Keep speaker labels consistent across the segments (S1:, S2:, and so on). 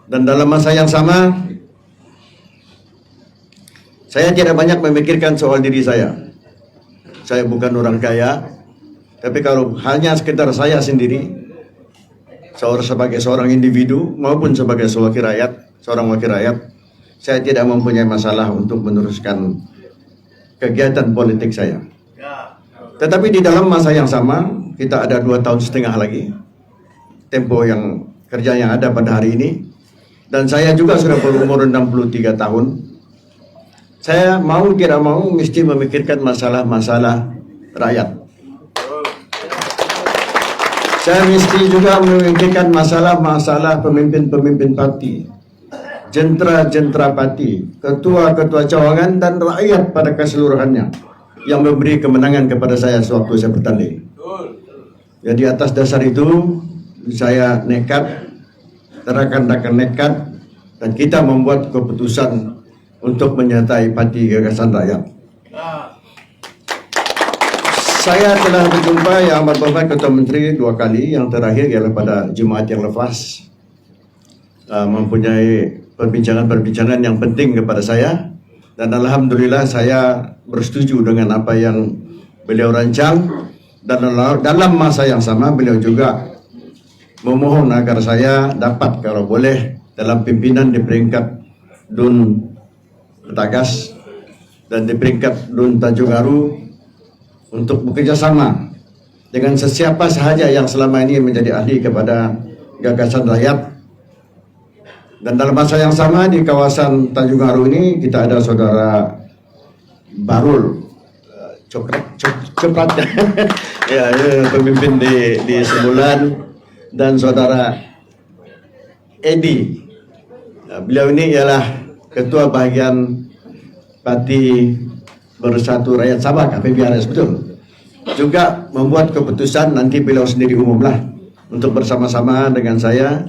S1: Dan dalam masa yang sama, saya tidak banyak memikirkan soal diri saya. Saya bukan orang kaya, tapi kalau hanya sekedar saya sendiri, sebagai seorang individu maupun sebagai seorang wakil rakyat, saya tidak mempunyai masalah untuk meneruskan kegiatan politik saya. Tetapi di dalam masa yang sama, kita ada 2,5 tahun lagi tempo yang kerja yang ada pada hari ini, dan saya juga sudah berumur 63 tahun. Saya mau tidak mau mesti memikirkan masalah-masalah rakyat. Saya mesti juga memikirkan masalah-masalah pemimpin-pemimpin parti, jenderal-jenderal parti, ketua-ketua cawangan, dan rakyat pada keseluruhannya yang memberi kemenangan kepada saya sewaktu saya bertanding. Jadi atas dasar itu saya nekat, rekan-rekan nekat, dan kita membuat keputusan untuk menyertai Parti Gagasan Rakyat. Saya telah berjumpa Yang Amat Berhormat Ketua Menteri 2 kali, yang terakhir ialah pada Jumaat yang lepas, mempunyai perbincangan yang penting kepada saya, dan alhamdulillah saya bersetuju dengan apa yang beliau rancang, dan dalam masa yang sama beliau juga memohon agar saya dapat kalau boleh dalam pimpinan di peringkat DUN Batangas dan di peringkat DUN Tanjung Aru untuk bekerja sama dengan sesiapa sahaja yang selama ini menjadi ahli kepada gagasan rakyat. Dan dalam masa yang sama di kawasan Tanjung Aru ini kita ada saudara Barul Cokrat ya, pemimpin di Sembulan, dan saudara Edi. Nah, beliau ini ialah ketua bagian Parti Bersatu Rakyat Sabah, PBRS, betul. Juga membuat keputusan, nanti beliau sendiri umumlah, untuk bersama-sama dengan saya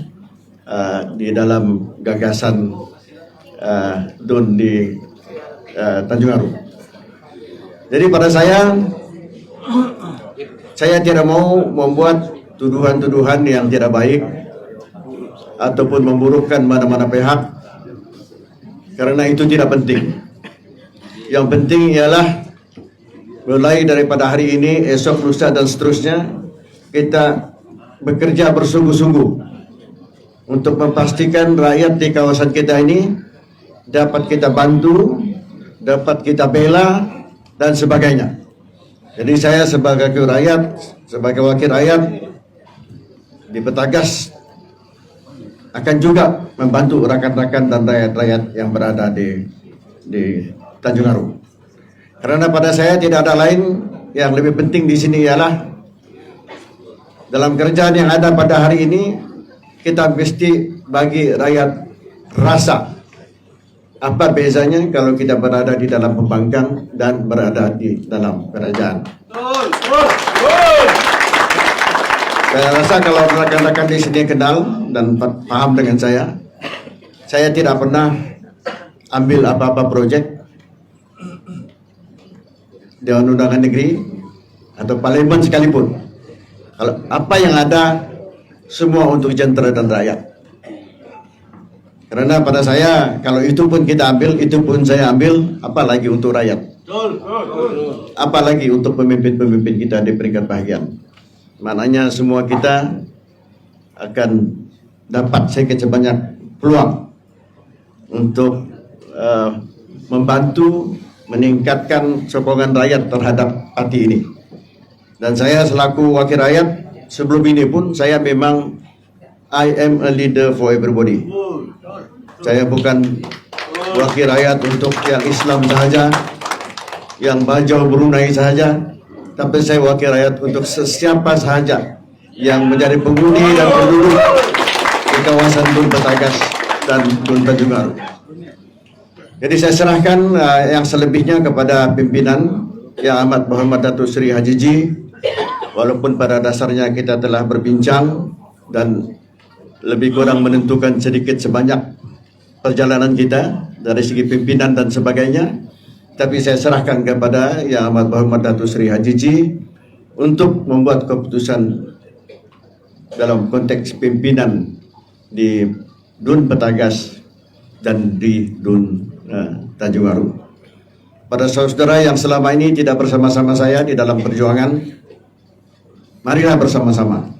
S1: di dalam gagasan DUN di Tanjung Aru. Jadi pada saya tidak mau membuat tuduhan-tuduhan yang tidak baik ataupun memburukkan mana-mana pihak, karena itu tidak penting. Yang penting ialah mulai daripada hari ini, esok, lusa, dan seterusnya, kita bekerja bersungguh-sungguh untuk memastikan rakyat di kawasan kita ini dapat kita bantu, dapat kita bela, dan sebagainya. Jadi saya sebagai wakil rakyat di Batangas akan juga membantu rakan-rakan dan rakyat-rakyat yang berada di Tanjung Aru. Karena pada saya tidak ada lain yang lebih penting di sini ialah dalam kerjaan yang ada pada hari ini, kita mesti bagi rakyat rasa apa bezanya kalau kita berada di dalam pembangkang dan berada di dalam kerajaan. Saya rasa kalau rekan-rekan di sini kenal dan paham dengan saya tidak pernah ambil apa-apa proyek Dewan Undangan Negeri atau Parlemen sekalipun. Kalau apa yang ada semua untuk jentera dan rakyat. Karena pada saya kalau itu pun kita ambil, itu pun saya ambil, apalagi untuk rakyat. Apalagi untuk pemimpin-pemimpin kita di peringkat bahagian. Maknanya semua kita akan dapat sedikit sebanyak peluang untuk membantu meningkatkan sokongan rakyat terhadap parti ini. Dan saya selaku wakil rakyat sebelum ini pun saya memang I am a leader for everybody. Saya bukan wakil rakyat untuk yang Islam sahaja, yang Bajau Brunei sahaja, tapi saya wakil rakyat untuk sesiapa sahaja yang menjadi penghuni dan penduduk di kawasan DUN Batangas dan DUN Tanjung Aru. Jadi saya serahkan yang selebihnya kepada pimpinan Yang Amat Berhormat Datuk Seri Haji G. Walaupun pada dasarnya kita telah berbincang dan lebih kurang menentukan sedikit sebanyak perjalanan kita dari segi pimpinan dan sebagainya, tapi saya serahkan kepada Yang Amat Berhormat Datuk Seri Haji G untuk membuat keputusan dalam konteks pimpinan di Dun Batangas dan di Dun Tanjung Waru. Pada saudara yang selama ini tidak bersama-sama saya di dalam perjuangan, marilah bersama-sama.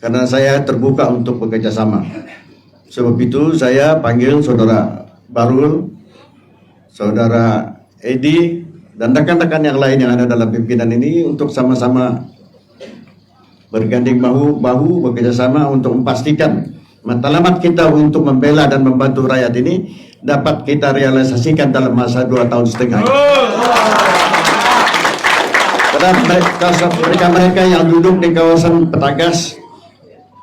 S1: Karena saya terbuka untuk bekerja sama. Sebab itu saya panggil saudara Barul, saudara Edi, dan rekan-rekan yang lain yang ada dalam pimpinan ini untuk sama-sama bergandeng bahu bekerja sama untuk memastikan matlamat kita untuk membela dan membantu rakyat ini dapat kita realisasikan dalam masa 2,5 tahun. Karena mereka yang duduk di kawasan Batangas,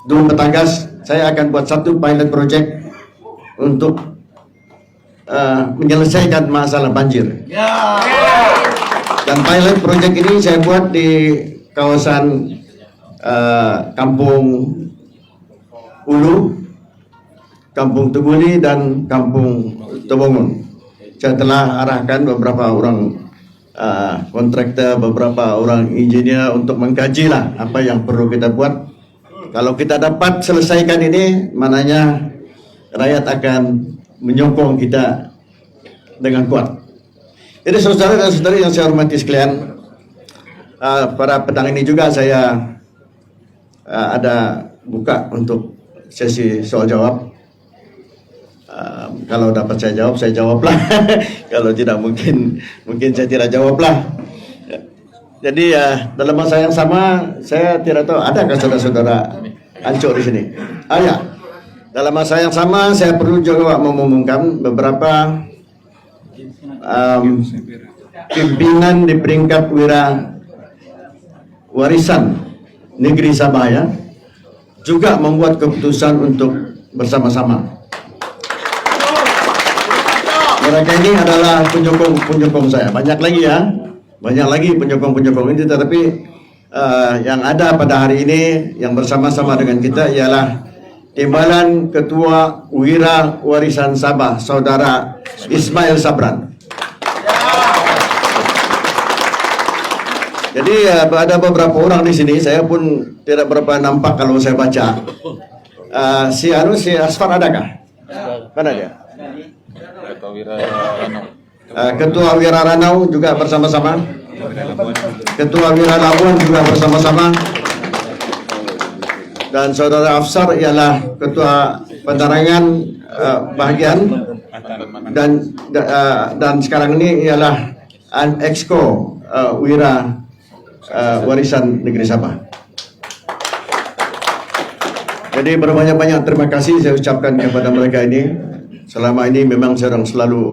S1: Dun Batangas, saya akan buat satu pilot project untuk menyelesaikan masalah banjir. Dan pilot project ini saya buat di kawasan Kampung Ulu, Kampung Tubuli, dan Kampung Tobongun. Saya telah arahkan beberapa orang kontraktor, beberapa orang engineer untuk mengkaji lah apa yang perlu kita buat. Kalau kita dapat selesaikan ini, mananya rakyat akan menyokong kita dengan kuat. Jadi saudara dan saudari yang saya hormati sekalian, pada petang ini juga saya ada buka untuk sesi soal jawab. Kalau dapat saya jawablah. Kalau tidak mungkin saya tidak jawablah. Jadi dalam masa yang sama, saya tidak tahu adakah saudara-saudara Ancok di sini. Ya. Dalam masa yang sama saya perlu juga mengumumkan beberapa pimpinan di peringkat warisan negeri Sabah ya, juga membuat keputusan untuk bersama-sama. Mereka ini adalah penyokong saya. Banyak lagi ya, banyak lagi penyokong ini. Tetapi yang ada pada hari ini yang bersama-sama dengan kita ialah Timbalan Ketua Wira Warisan Sabah, Saudara Ismail Sabran. Jadi ada beberapa orang di sini, saya pun tidak berapa nampak kalau saya baca. Si Asfar adakah? Mana dia? Ketua Wira Ranau juga bersama-sama. Ketua Wira Labuan juga bersama-sama. Dan saudara Afsar ialah Ketua Penerangan Bahagian dan sekarang ini ialah Exco Wira Warisan Negeri Sabah. Jadi berbanyak-banyak terima kasih saya ucapkan kepada mereka ini. Selama ini memang saya selalu